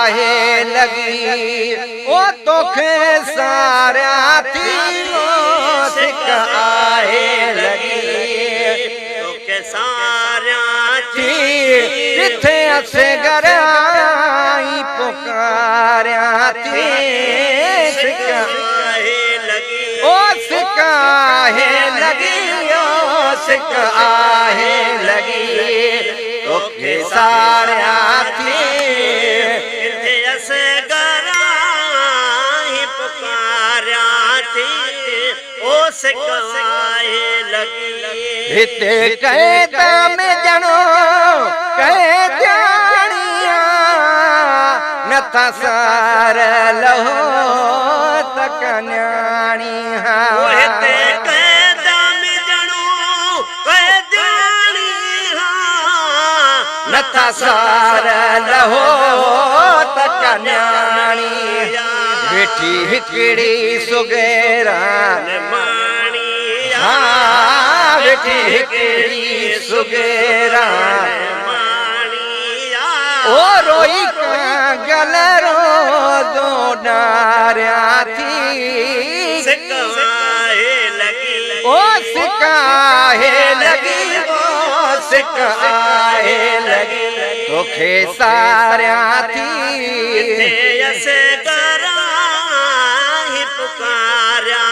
आहे लगी ओ तोखे सारा थी सिक आहे लगी तोखे सारा थी किथे असगर आई पुकारिया थी सिक आहे लगी ओ सिक आहे लगी ओ सिक आहे लगी तोखे सारा थी किथे असगर आई पुकारिया थी ओ सिक आहे लगी हिते कैद में ॼणो कैदियाणिया नथा सार लहो त कन्याणी ओ हिते कैद में ॼणो कैदियाणी नथा सार लहो त कन्याणी वेठी हिकिड़ी सुगेरा वेठी हिकिड़ी सुगेरा ओ रोई गल रो डारिया थी सिक आहे लगी ओ सिक आहे लगी ओ सिक आहे लगी तोखे सारिया थी असगर ही पुकारिया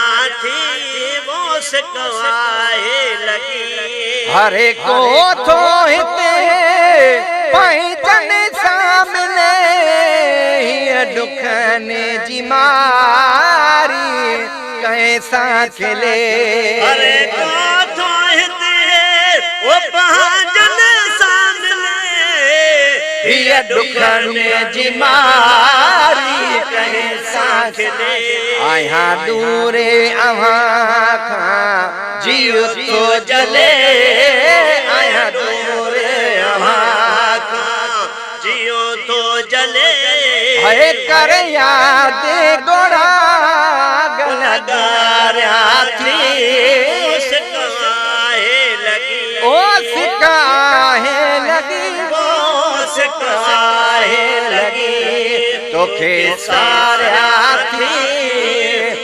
थी वो सिक आहे लगी हरे को थो हिते पहचान सामने हीअ दुखने जी मारी कैसा खिले अरे को थो हिते ओ पहचान सामने हीअ दुखने जी मारी कैसा खिले आया दूरे अव्हां खां जीउ थो जले आया दूरे अव्हां खां जियो तो जले है कर याद गोड़ा गलगारिया थी सिक आहे लगी ओ सिक आहे लगी ओ सिक आहे लगी तोखे सारिया थी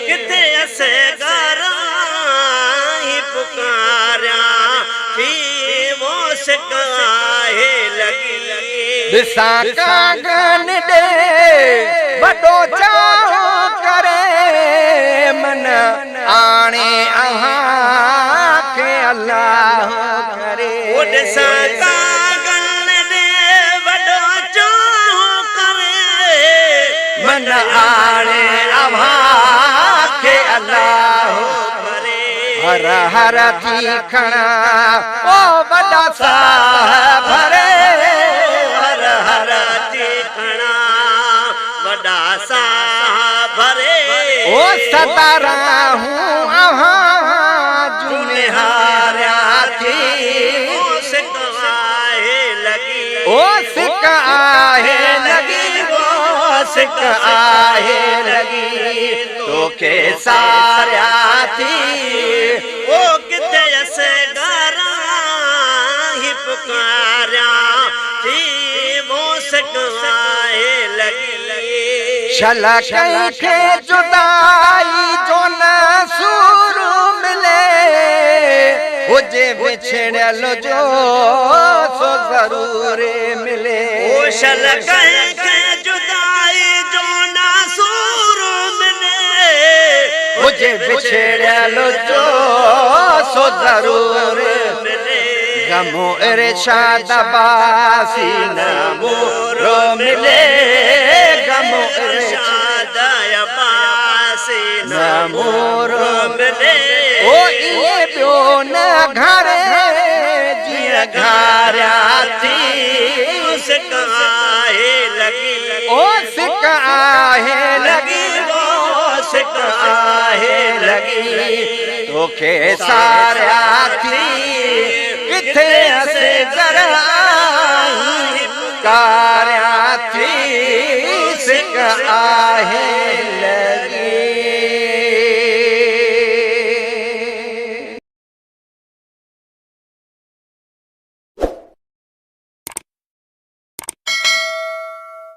किथे असगर ही पुकारिया थी वो सिक आहे लगी दिसा कागन दे बड़ो चाहो करे मन आणे अहां के अल्लाह करे ओ दिसा कागन दे बड़ो चाहो करे मन आणे अहां के अल्लाह करे हर हर थी खणा ओ वॾा साह भरे वॾा साह भरे ओ सदा रहूं अहां जुनिहारिया थी ओ सिक आहे लगी ओ सिक आहे लगी ओ सिक आहे लगी तोखे सारिया थी ओ किथे असगर ही पुकारिया थी वो सिक आहे लगी शल कंहिंखे जुदाई जो न सूर मिले हुजे विछड़ियल जो सो ज़रूर मिले ओ शल कंहिंखे जुदाई जो न सूर मिले हुजे विछड़ियल जो सो ज़रूर मिले गमो इरशाद बासी न मोरो मिले गमो इरशाद बासी न मोरो मिले ओ इए पियो न घरे जीअं घारिया थी सिक आहे लगी ओ सिक आहे लगी ओ सिक आहे लगी तोखे सारिया थी किथे असगर आई कारिया थी सिक आहे लगी